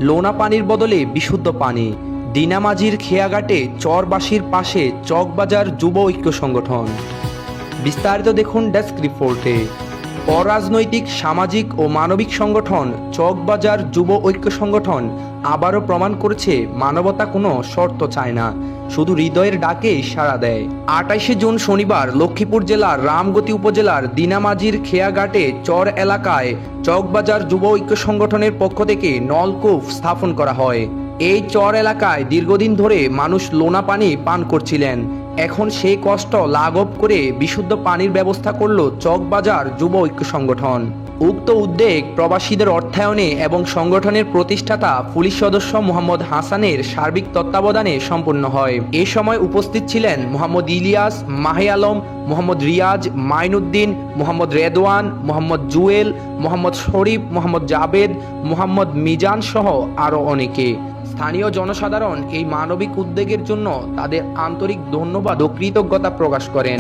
লোনা পানির বদলে বিশুদ্ধ পানি। দিনামাজির খেয়াঘাটে চরবাসীর পাশে চকবাজার যুব ঐক্য সংগঠন। বিস্তারিত দেখুন ডেস্ক রিপোর্টে। অরাজনৈতিক, সামাজিক ও মানবিক সংগঠন চকবাজার যুব ঐক্য সংগঠন আবারও প্রমাণ করেছে মানবতা কোনো শর্ত চায় না, শুধু হৃদয়ের ডাকেই সাড়া দেয়। 28শে জুন শনিবার লক্ষ্মীপুর জেলার রামগতি উপজেলার দিনামাজির খেয়াঘাটে চর এলাকায় চকবাজার যুব ঐক্য সংগঠনের পক্ষ থেকে নলকূপ স্থাপন করা হয়। এই চর এলাকায় দীর্ঘদিন ধরে মানুষ লোনা পানি পান করছিলেন। এখন সেই কষ্ট লাঘব করে বিশুদ্ধ পানির ব্যবস্থা করল চকবাজার যুব ঐক্য সংগঠন। উক্ত উদ্যোগ প্রবাসীদের অর্থায়নে এবং সংগঠনের প্রতিষ্ঠাতা পুলিশ সদস্য মোহাম্মদ হাসানের সার্বিক তত্ত্বাবধানে সম্পন্ন হয়। এ সময় উপস্থিত ছিলেন মোহাম্মদ ইলিয়াস, মাহে আলম, মোহাম্মদ রিয়াজ, মাইনুদ্দিন, মোহাম্মদ রেদওয়ান, মোহাম্মদ জুয়েল, মোহাম্মদ শরীফ, মোহাম্মদ জাবেদ, মোহাম্মদ মিজান সহ আরও অনেকে। স্থানীয় জনসাধারণ এই মানবিক উদ্যোগের জন্য তাদের আন্তরিক ধন্যবাদ ও কৃতজ্ঞতা প্রকাশ করেন।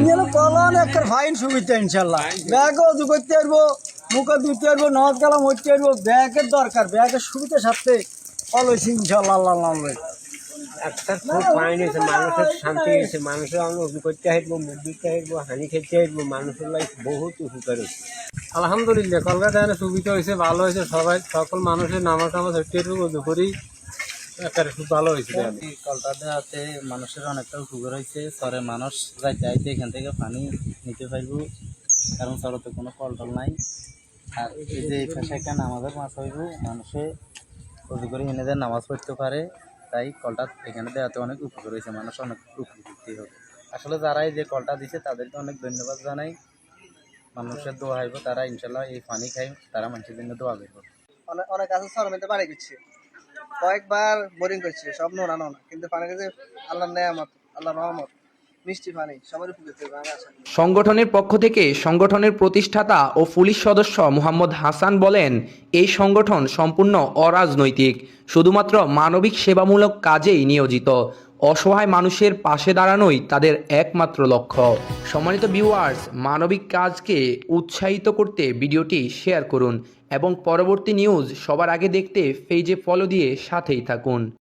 ব্যাগের সুবিধা সাথে মানুষের শান্তি হয়েছে, মানুষের করতে হাইব, মুখ দিতে হাইব, হানি খেতে হাইব, মানুষের লাইফ বহুত উপকার হয়েছে। আলহামদুলিল্লাহ কলকাতায় সুবিধা হয়েছে, ভালো হয়েছে। সকল মানুষের নামাজ টামাজ হচ্ছে করি খুব ভালো হয়েছে। কলটা দেওয়াতে মানুষের অনেকটা উপকার হয়েছে। চরে মানুষ যাইতে এখান থেকে পানি নিতে পারব, কারণ চরে তো কোনো কল টল নাই। আর এই যে পেশাটা নামাজের মাছ হইব, মানুষে উজু করে এনে দেয় নামাজ পড়তে পারে, তাই কলটা এখানে দেওয়াতে অনেক উপকার হয়েছে। মানুষ অনেক উপকৃত হবে। আসলে যারা এই যে কলটা দিছে তাদেরকে অনেক ধন্যবাদ জানাই। মানুষের দোয়া হইব, তারা ইনশাল্লাহ এই পানি খাই, তারা মানুষের জন্য দোয়া করব। অনেক আছে চর মধ্যে পানি করছে, কয়েকবার বোরিং করছে, সব নোনা নোনা, কিন্তু পানি কাছে আল্লাহর নেয়ামত, আল্লাহর রহমত, মিষ্টি পানি, সবারই উপকৃত হবে। সংগঠনের পক্ষ থেকে সংগঠনের প্রতিষ্ঠাতা ও পুলিশ সদস্য মোহাম্মদ হাসান বলেন, এই সংগঠন সম্পূর্ণ অরাজনৈতিক, শুধুমাত্র মানবিক সেবামূলক কাজেই নিয়োজিত। অসহায় মানুষের পাশে দাঁড়ানোই তাদের একমাত্র লক্ষ্য। সম্মানিত ভিউয়ার্স, মানবিক কাজকে উৎসাহিত করতে ভিডিওটি শেয়ার করুন এবং পরবর্তী নিউজ সবার আগে দেখতে পেজে ফলো দিয়ে সাথেই থাকুন।